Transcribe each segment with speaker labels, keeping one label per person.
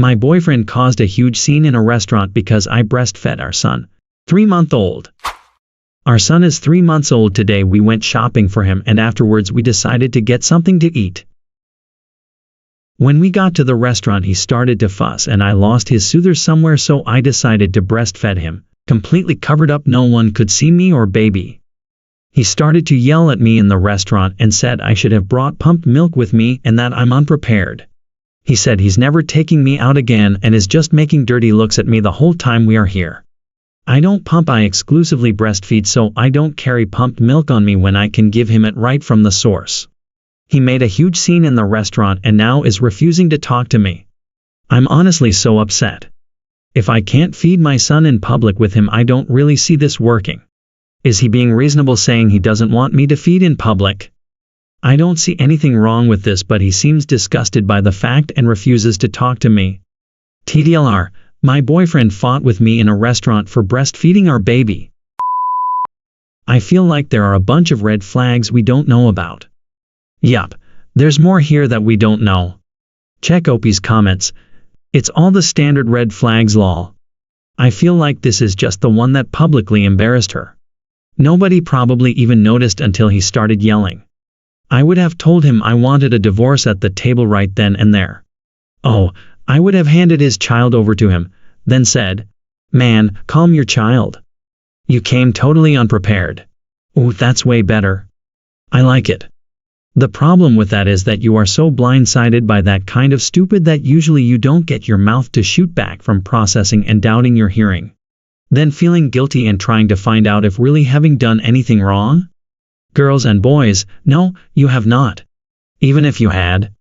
Speaker 1: My boyfriend caused a huge scene in a restaurant because I breastfed our son, 3-month-old. Our son is 3 months old today. We went shopping for him and afterwards we decided to get something to eat. When we got to the restaurant he started to fuss and I lost his soother somewhere, so I decided to breastfed him, completely covered up, no one could see me or baby. He started to yell at me in the restaurant and said I should have brought pumped milk with me and that I'm unprepared. He said he's never taking me out again and is just making dirty looks at me the whole time we are here. I don't pump, I exclusively breastfeed, so I don't carry pumped milk on me when I can give him it right from the source. He made a huge scene in the restaurant and now is refusing to talk to me. I'm honestly so upset. If I can't feed my son in public with him, I don't really see this working. Is he being reasonable saying he doesn't want me to feed in public? I don't see anything wrong with this, but he seems disgusted by the fact and refuses to talk to me. TDLR, my boyfriend fought with me in a restaurant for breastfeeding our baby. I feel like there are a bunch of red flags we don't know about. Yup, there's more here that we don't know. Check Opie's comments. It's all the standard red flags lol. I feel like this is just the one that publicly embarrassed her. Nobody probably even noticed until he started yelling. I would have told him I wanted a divorce at the table right then and there. Oh, I would have handed his child over to him, then said, "Man, calm your child. You came totally unprepared." Ooh, that's way better. I like it. The problem with that is that you are so blindsided by that kind of stupid that usually you don't get your mouth to shoot back from processing and doubting your hearing. Then feeling guilty and trying to find out if really having done anything wrong? Girls and boys, no, you have not. Even if you had,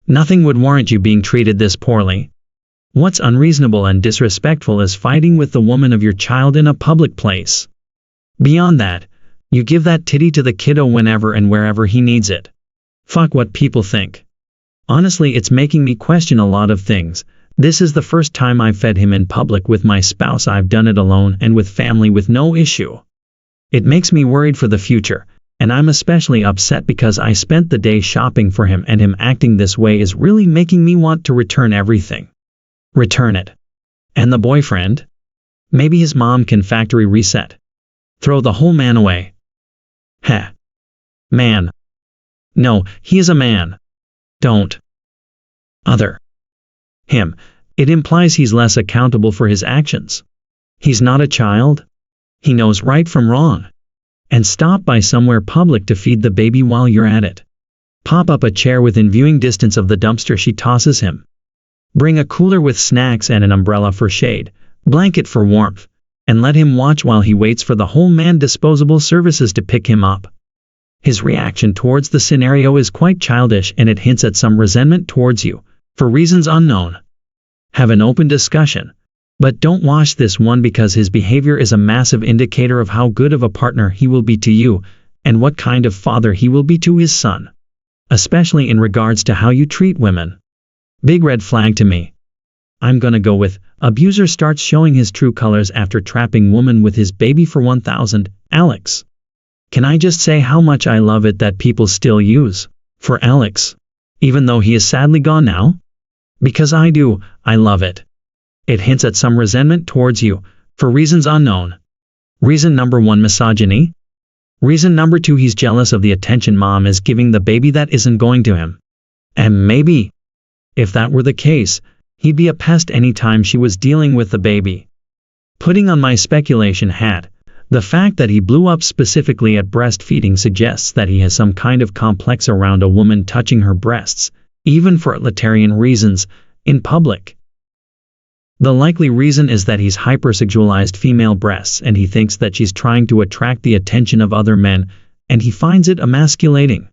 Speaker 1: nothing would warrant you being treated this poorly. What's unreasonable and disrespectful is fighting with the woman of your child in a public place. Beyond that, you give that titty to the kiddo whenever and wherever he needs it. Fuck what people think. Honestly, it's making me question a lot of things. This is the first time I've fed him in public with my spouse. I've done it alone and with family with no issue. It makes me worried for the future, and I'm especially upset because I spent the day shopping for him and him acting this way is really making me want to return everything. Return it. And the boyfriend? Maybe his mom can factory reset. Throw the whole man away. Heh. Man. No, he is a man. Don't. Other. Him. It implies he's less accountable for his actions. He's not a child. He knows right from wrong. And stop by somewhere public to feed the baby while you're at it. Pop up a chair within viewing distance of the dumpster she tosses him. Bring a cooler with snacks and an umbrella for shade, blanket for warmth, and let him watch while he waits for the whole man disposable services to pick him up. His reaction towards the scenario is quite childish and it hints at some resentment towards you, for reasons unknown. Have an open discussion. But don't wash this one because his behavior is a massive indicator of how good of a partner he will be to you, and what kind of father he will be to his son. Especially in regards to how you treat women. Big red flag to me. I'm gonna go with, abuser starts showing his true colors after trapping woman with his baby for 1,000, Alex. Can I just say how much I love it that people still use, for Alex, even though he is sadly gone now? Because I do, I love it. It hints at some resentment towards you, for reasons unknown. Reason number 1, misogyny. Reason number 2, he's jealous of the attention mom is giving the baby that isn't going to him. And maybe, if that were the case, he'd be a pest anytime she was dealing with the baby. Putting on my speculation hat, the fact that he blew up specifically at breastfeeding suggests that he has some kind of complex around a woman touching her breasts, even for utilitarian reasons, in public. The likely reason is that he's hypersexualized female breasts and he thinks that she's trying to attract the attention of other men, and he finds it emasculating.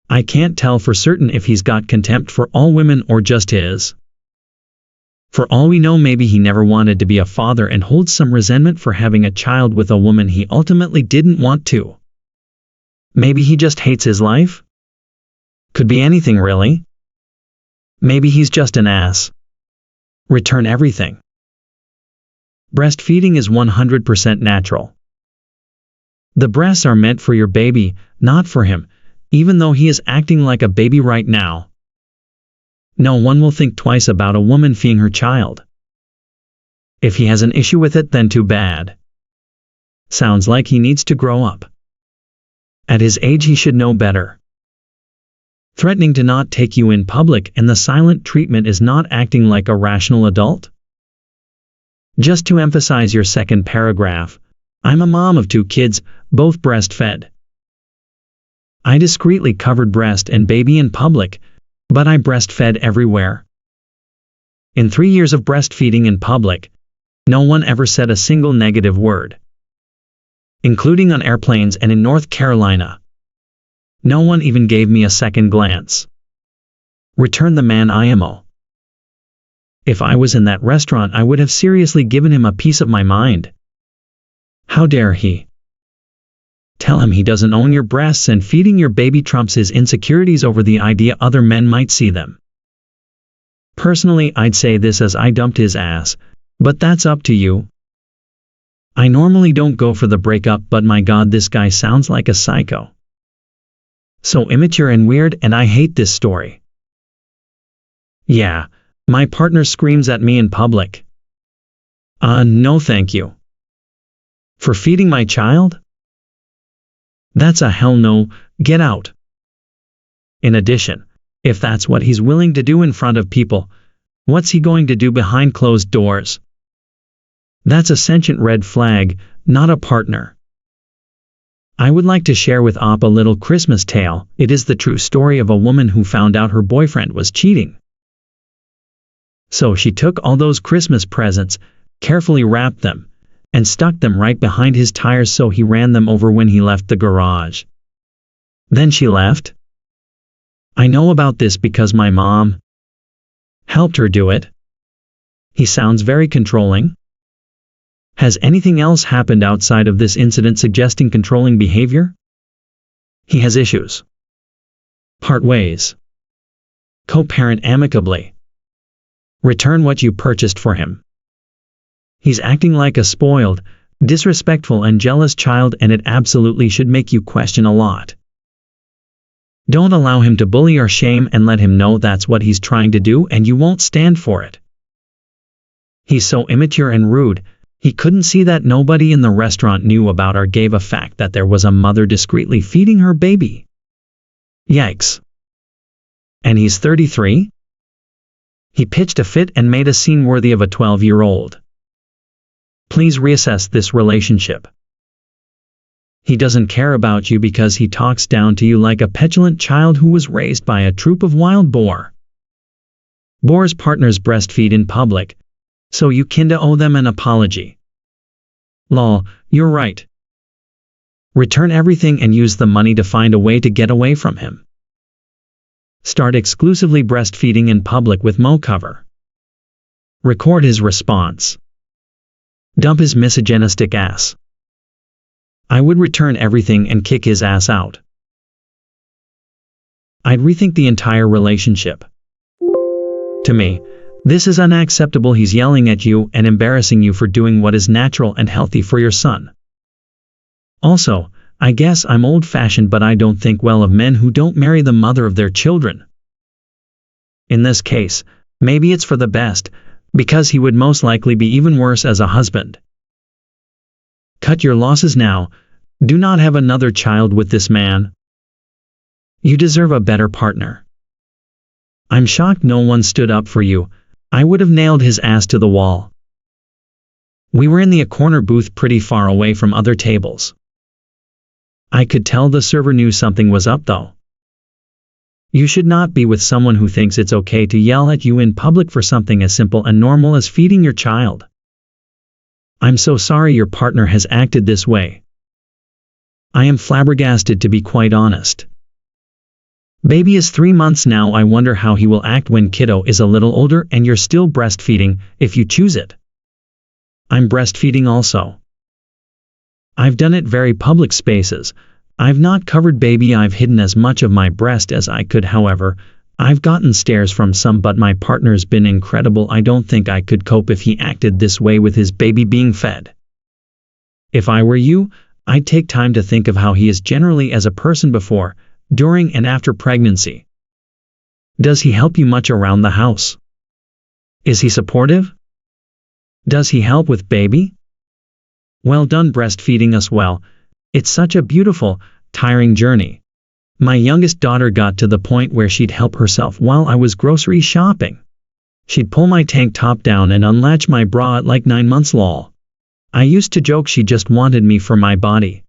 Speaker 1: I can't tell for certain if he's got contempt for all women or just his. For all we know, maybe he never wanted to be a father and holds some resentment for having a child with a woman he ultimately didn't want to. Maybe he just hates his life? Could be anything really. Maybe he's just an ass. Return everything. Breastfeeding is 100% natural. The breasts are meant for your baby, not for him, even though he is acting like a baby right now. No one will think twice about a woman feeding her child. If he has an issue with it, then too bad. Sounds like he needs to grow up. At his age he should know better. Threatening to not take you in public and the silent treatment is not acting like a rational adult? Just to emphasize your second paragraph, I'm a mom of 2 kids, both breastfed. I discreetly covered breast and baby in public, but I breastfed everywhere. In 3 years of breastfeeding in public, no one ever said a single negative word. Including on airplanes and in North Carolina. No one even gave me a second glance. Return the man IMO. If I was in that restaurant I would have seriously given him a piece of my mind. How dare he? Tell him he doesn't own your breasts and feeding your baby trumps his insecurities over the idea other men might see them. Personally I'd say this as I dumped his ass, but that's up to you. I normally don't go for the breakup, but my god, this guy sounds like a psycho. So immature and weird, and I hate this story. Yeah, my partner screams at me in public. No thank you. For feeding my child? That's a hell no, get out. In addition, if that's what he's willing to do in front of people, what's he going to do behind closed doors? That's a sentient red flag, not a partner. I would like to share with Op a little Christmas tale. It is the true story of a woman who found out her boyfriend was cheating. So she took all those Christmas presents, carefully wrapped them, and stuck them right behind his tires so he ran them over when he left the garage. Then she left. I know about this because my mom helped her do it. He sounds very controlling. Has anything else happened outside of this incident suggesting controlling behavior? He has issues. Part ways. Co-parent amicably. Return what you purchased for him. He's acting like a spoiled, disrespectful and jealous child, and it absolutely should make you question a lot. Don't allow him to bully or shame, and let him know that's what he's trying to do and you won't stand for it. He's so immature and rude. He couldn't see that nobody in the restaurant knew about or gave a fact that there was a mother discreetly feeding her baby. Yikes. And he's 33? He pitched a fit and made a scene worthy of a 12-year-old. Please reassess this relationship. He doesn't care about you because he talks down to you like a petulant child who was raised by a troop of wild boar. Boar's partners breastfeed in public, so you kinda owe them an apology. Lol, you're right. Return everything and use the money to find a way to get away from him. Start exclusively breastfeeding in public with Mo cover. Record his response. Dump his misogynistic ass. I would return everything and kick his ass out. I'd rethink the entire relationship. To me, this is unacceptable. He's yelling at you and embarrassing you for doing what is natural and healthy for your son. Also, I guess I'm old-fashioned, but I don't think well of men who don't marry the mother of their children. In this case, maybe it's for the best, because he would most likely be even worse as a husband. Cut your losses now. Do not have another child with this man. You deserve a better partner. I'm shocked no one stood up for you. I would have nailed his ass to the wall. We were in the corner booth pretty far away from other tables. I could tell the server knew something was up though. You should not be with someone who thinks it's okay to yell at you in public for something as simple and normal as feeding your child. I'm so sorry your partner has acted this way. I am flabbergasted, to be quite honest. Baby is 3 months now. I wonder how he will act when kiddo is a little older and you're still breastfeeding, if you choose it. I'm breastfeeding also. I've done it very public spaces. I've not covered baby. I've hidden as much of my breast as I could. However, I've gotten stares from some, but my partner's been incredible. I don't think I could cope if he acted this way with his baby being fed. If I were you, I'd take time to think of how he is generally as a person before, during and after pregnancy. Does he help you much around the house? Is he supportive? Does he help with baby? Well done breastfeeding us well. It's such a beautiful, tiring journey. My youngest daughter got to the point where she'd help herself while I was grocery shopping. She'd pull my tank top down and unlatch my bra at like 9 months lol. I used to joke she just wanted me for my body.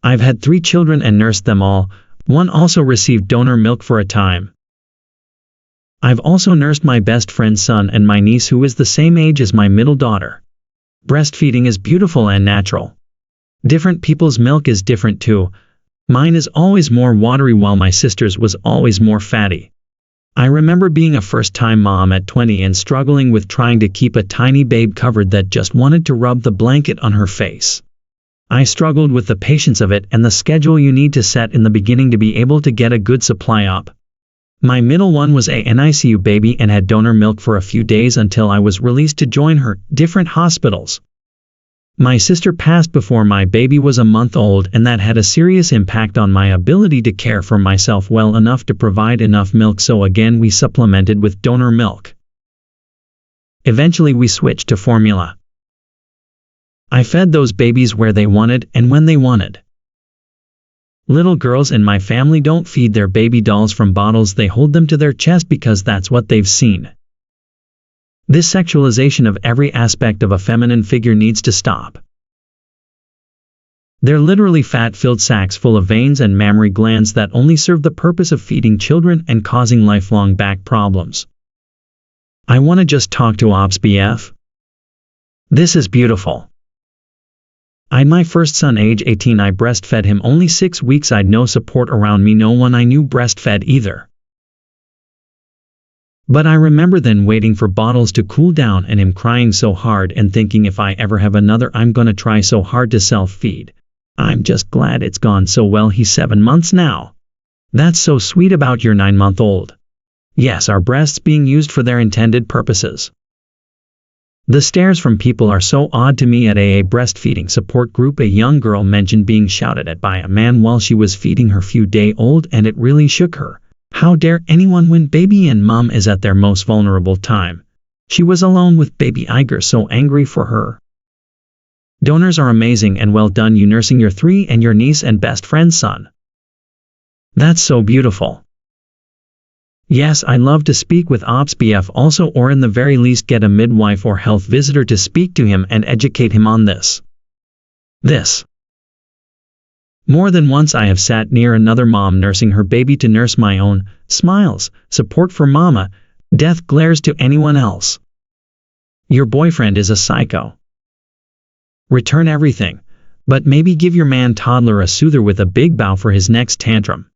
Speaker 1: I've had 3 children and nursed them all. One also received donor milk for a time. I've also nursed my best friend's son and my niece who is the same age as my middle daughter. Breastfeeding is beautiful and natural. Different people's milk is different too. Mine is always more watery while my sister's was always more fatty. I remember being a first-time mom at 20 and struggling with trying to keep a tiny babe covered that just wanted to rub the blanket on her face. I struggled with the patience of it and the schedule you need to set in the beginning to be able to get a good supply up. My middle one was a NICU baby and had donor milk for a few days until I was released to join her different hospitals. My sister passed before my baby was a month old, and that had a serious impact on my ability to care for myself well enough to provide enough milk, so again we supplemented with donor milk. Eventually we switched to formula. I fed those babies where they wanted and when they wanted. Little girls in my family don't feed their baby dolls from bottles, they hold them to their chest because that's what they've seen. This sexualization of every aspect of a feminine figure needs to stop. They're literally fat-filled sacks full of veins and mammary glands that only serve the purpose of feeding children and causing lifelong back problems. I want to just talk to Ops BF. This is beautiful. I had my first son age 18. I breastfed him only 6 weeks. I'd no support around me, no one I knew breastfed either. But I remember then waiting for bottles to cool down and him crying so hard and thinking if I ever have another I'm gonna try so hard to self-feed. I'm just glad it's gone so well. He's 7 months now. That's so sweet about your 9-month-old. Yes, our breasts being used for their intended purposes. The stares from people are so odd to me. At a breastfeeding support group, a young girl mentioned being shouted at by a man while she was feeding her few-day-old, and it really shook her. How dare anyone when baby and mom is at their most vulnerable time? She was alone with baby Iger, so angry for her. Donors are amazing, and well done you nursing your 3 and your niece and best friend's son. That's so beautiful. Yes, I'd love to speak with Ops BF also, or in the very least get a midwife or health visitor to speak to him and educate him on this. More than once I have sat near another mom nursing her baby to nurse my own. Smiles, support for mama, death glares to anyone else. Your boyfriend is a psycho. Return everything, but maybe give your man toddler a soother with a big bow for his next tantrum.